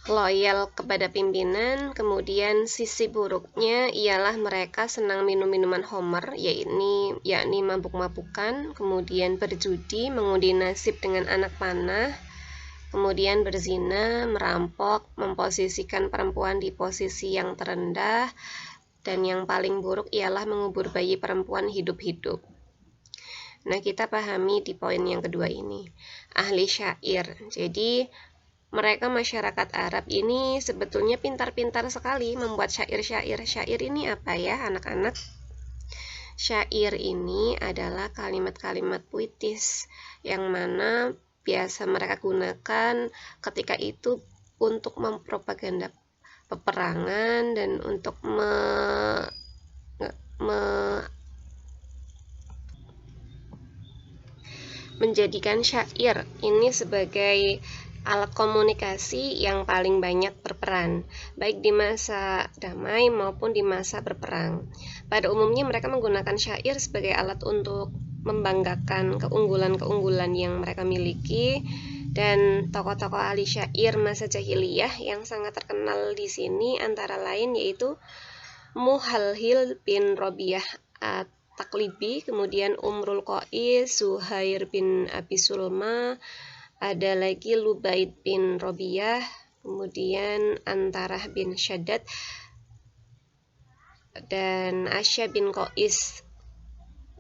loyal kepada pimpinan. Kemudian sisi buruknya ialah mereka senang minum minuman homer, yakni mabuk-mabukan, kemudian berjudi, mengundi nasib dengan anak panah, kemudian berzina, merampok, memposisikan perempuan di posisi yang terendah, dan yang paling buruk ialah mengubur bayi perempuan hidup-hidup. Nah, kita pahami di poin yang kedua ini. Ahli syair. Jadi, mereka masyarakat Arab ini sebetulnya pintar-pintar sekali membuat syair-syair. Syair ini apa ya, anak-anak? Syair ini adalah kalimat-kalimat puitis yang mana biasa mereka gunakan ketika itu untuk mempropaganda peperangan dan untuk menjadikan syair ini sebagai alat komunikasi yang paling banyak berperan, baik di masa damai maupun di masa berperang. Pada umumnya mereka menggunakan syair sebagai alat untuk membanggakan keunggulan-keunggulan yang mereka miliki, dan tokoh-tokoh ahli syair masa jahiliyah yang sangat terkenal di sini antara lain yaitu Muhalhil bin Robiah at-Taqlibi, kemudian Umrul Qais, Zuhair bin Abi Sulma, ada lagi Lubaid bin Robiah, kemudian Antarah bin Syaddad, dan Asya bin Qais,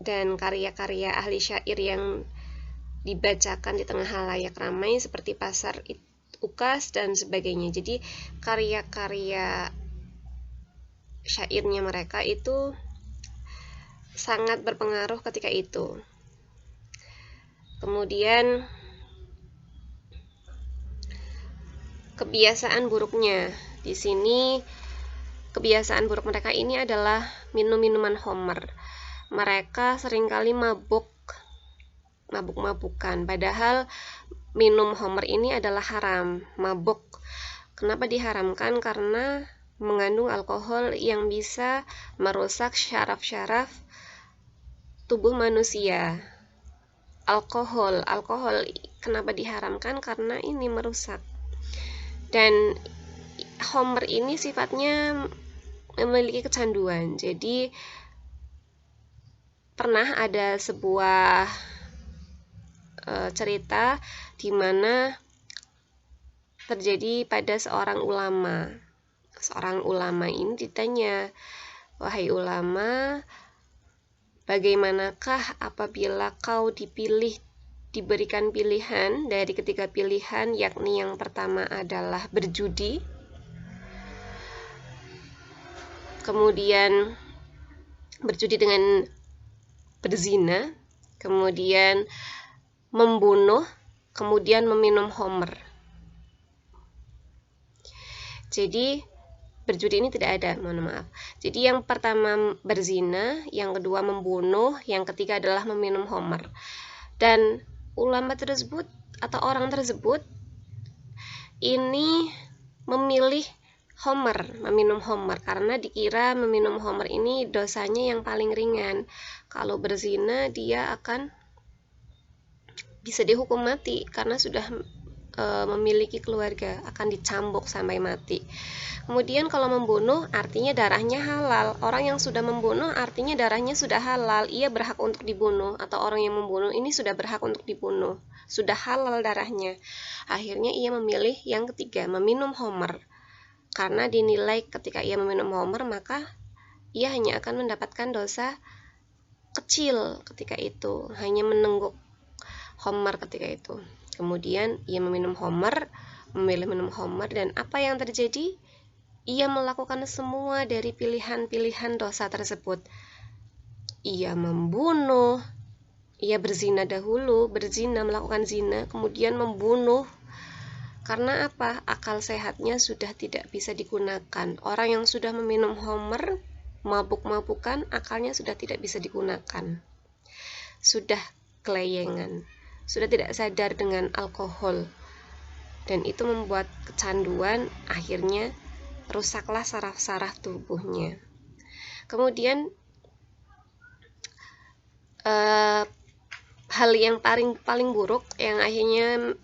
dan karya-karya ahli syair yang dibacakan di tengah halayak ramai seperti pasar Ukas dan sebagainya. Jadi karya-karya syairnya mereka itu sangat berpengaruh ketika itu. Kemudian kebiasaan buruknya. Di sini kebiasaan buruk mereka ini adalah minum minuman homer. Mereka seringkali mabuk-mabukan, padahal minum homer ini adalah haram. Mabuk kenapa diharamkan? Karena mengandung alkohol yang bisa merusak syaraf-syaraf tubuh manusia. Alkohol kenapa diharamkan? Karena ini merusak. Dan homer ini sifatnya memiliki kecanduan. Jadi pernah ada sebuah cerita di mana terjadi pada seorang ulama. Seorang ulama ini ditanya, "Wahai ulama, bagaimanakah apabila kau diberikan pilihan dari ketiga pilihan, yakni yang pertama adalah berjudi, kemudian berjudi dengan berzina, kemudian membunuh, kemudian meminum homer." Jadi berjudi ini tidak ada, mohon maaf. Jadi yang pertama berzina, yang kedua membunuh, yang ketiga adalah meminum homer. Dan ulama tersebut atau orang tersebut ini memilih meminum homer, karena dikira meminum homer ini dosanya yang paling ringan. Kalau berzina dia akan bisa dihukum mati karena sudah memiliki keluarga, akan dicambuk sampai mati. Kemudian kalau membunuh artinya darahnya halal. Orang yang sudah membunuh artinya darahnya sudah halal, ia berhak untuk dibunuh, atau orang yang membunuh ini sudah berhak untuk dibunuh, sudah halal darahnya. Akhirnya ia memilih yang ketiga, meminum homer, karena dinilai ketika ia meminum homer maka ia hanya akan mendapatkan dosa kecil ketika itu, hanya menengguk homer ketika itu. Kemudian ia memilih minum homer, dan apa yang terjadi? Ia melakukan semua dari pilihan-pilihan dosa tersebut. Ia membunuh, ia berzina dahulu, melakukan zina, kemudian membunuh. Karena apa? Akal sehatnya sudah tidak bisa digunakan. Orang yang sudah meminum homer, mabuk-mabukan, akalnya sudah tidak bisa digunakan. Sudah kelayangan, sudah tidak sadar dengan alkohol, dan itu membuat kecanduan, akhirnya rusaklah saraf-saraf tubuhnya. Kemudian hal yang paling buruk yang akhirnya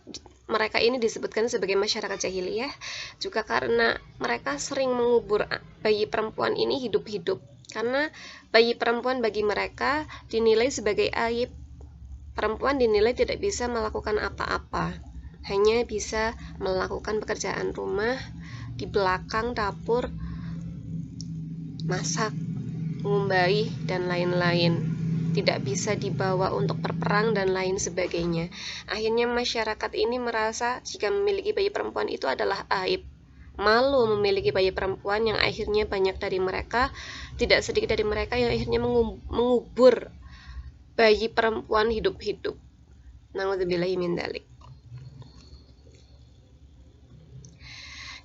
mereka ini disebutkan sebagai masyarakat jahiliyah juga karena mereka sering mengubur bayi perempuan ini hidup-hidup, karena bayi perempuan bagi mereka dinilai sebagai aib. Perempuan dinilai tidak bisa melakukan apa-apa, hanya bisa melakukan pekerjaan rumah di belakang dapur, masak, mengumbai, dan lain-lain. Tidak bisa dibawa untuk berperang dan lain sebagainya. Akhirnya masyarakat ini merasa jika memiliki bayi perempuan itu adalah aib. Malu memiliki bayi perempuan, yang akhirnya banyak dari mereka, tidak sedikit dari mereka yang akhirnya mengubur bayi perempuan hidup-hidup. Na'udzubillahi min dzalik.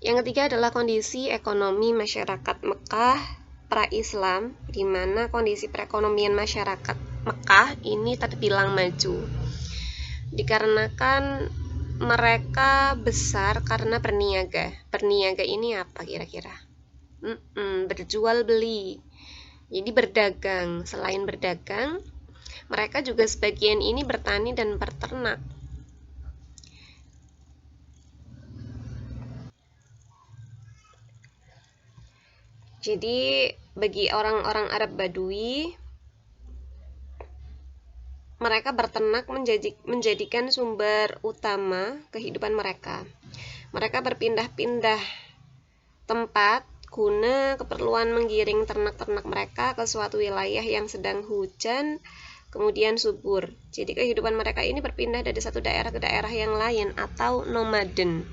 Yang ketiga adalah kondisi ekonomi masyarakat Mekah pra-Islam, di mana kondisi perekonomian masyarakat Mekah ini terbilang maju. Dikarenakan mereka besar karena berniaga. Berniaga ini apa kira-kira? Berjual beli. Jadi berdagang. Selain berdagang, mereka juga sebagian ini bertani dan berternak. Jadi bagi orang-orang Arab Badui, mereka berternak menjadikan sumber utama kehidupan mereka. Mereka berpindah-pindah tempat guna keperluan menggiring ternak-ternak mereka ke suatu wilayah yang sedang hujan, kemudian subur. Jadi kehidupan mereka ini berpindah dari satu daerah ke daerah yang lain atau nomaden.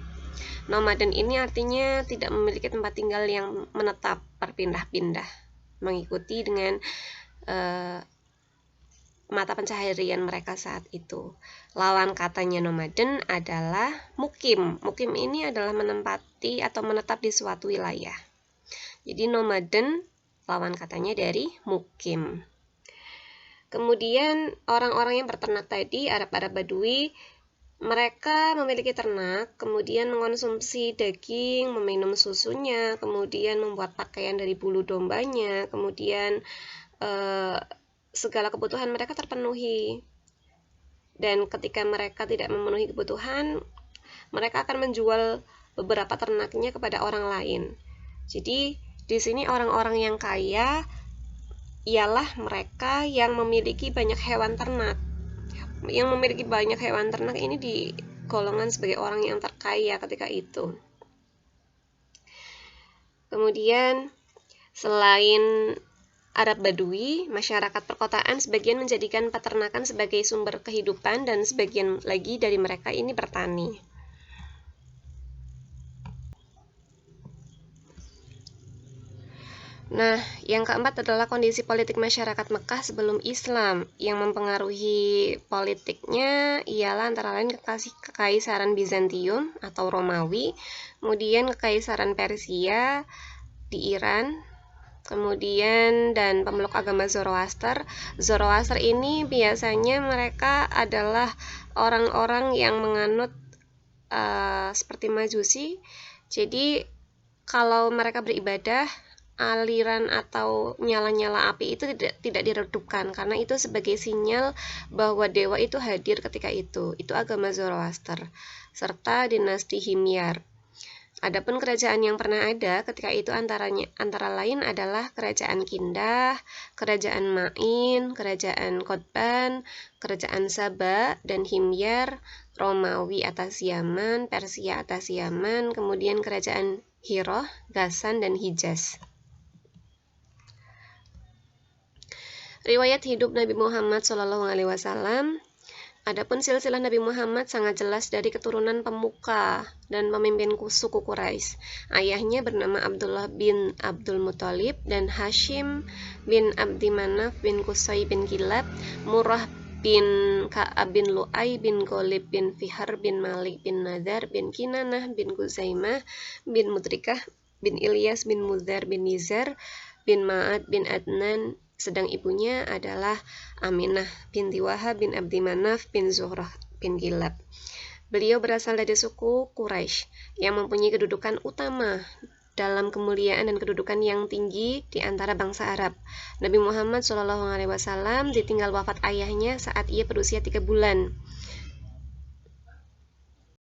Nomaden ini artinya tidak memiliki tempat tinggal yang menetap, berpindah-pindah, mengikuti dengan mata pencaharian mereka saat itu. Lawan katanya nomaden adalah mukim. Mukim ini adalah menempati atau menetap di suatu wilayah. Jadi nomaden lawan katanya dari mukim. Kemudian orang-orang yang berternak tadi, Arab-Arab Badui, mereka memiliki ternak, kemudian mengonsumsi daging, meminum susunya, kemudian membuat pakaian dari bulu dombanya, kemudian segala kebutuhan mereka terpenuhi. Dan ketika mereka tidak memenuhi kebutuhan, mereka akan menjual beberapa ternaknya kepada orang lain. Jadi di sini orang-orang yang kaya ialah mereka yang memiliki banyak hewan ternak. Yang memiliki banyak hewan ternak ini digolongkan sebagai orang yang terkaya ketika itu. Kemudian selain Arab Badui, masyarakat perkotaan sebagian menjadikan peternakan sebagai sumber kehidupan dan sebagian lagi dari mereka ini bertani. Nah, yang keempat adalah kondisi politik masyarakat Mekah sebelum Islam. Yang mempengaruhi politiknya ialah antara lain kekaisaran Bizantium atau Romawi, kemudian kekaisaran Persia di Iran, kemudian dan pemeluk agama Zoroaster. Zoroaster ini biasanya mereka adalah orang-orang yang menganut seperti Majusi. Jadi kalau mereka beribadah, aliran atau nyala-nyala api itu tidak diredupkan, karena itu sebagai sinyal bahwa dewa itu hadir ketika itu. Itu agama Zoroaster serta dinasti Himyar. Adapun kerajaan yang pernah ada ketika itu antara lain adalah kerajaan Kindah, kerajaan Ma'in, kerajaan Qotban, kerajaan Saba dan Himyar, Romawi atas Yaman, Persia atas Yaman, kemudian kerajaan Hiroh, Ghassan dan Hijaz. Riwayat hidup Nabi Muhammad SAW. Adapun silsilah Nabi Muhammad sangat jelas dari keturunan pemuka dan pemimpin suku Quraisy. Ayahnya bernama Abdullah bin Abdul Muthalib dan Hashim bin Abdi Manaf bin Qusay bin Kilab, Murrah bin Ka'ab bin Lu'ay bin Ghalib bin Fihr bin Malik bin Nadar bin Kinanah bin Guzaimah bin Mudrikah bin Ilyas bin Mudhar bin Nizar bin Ma'ad bin Adnan, sedang ibunya adalah Aminah binti Wahab bin Abdi Manaf bin Zuhrah bin Kilab. Beliau berasal dari suku Quraisy yang mempunyai kedudukan utama dalam kemuliaan dan kedudukan yang tinggi di antara bangsa Arab. Nabi Muhammad SAW ditinggal wafat ayahnya saat ia berusia 3 bulan.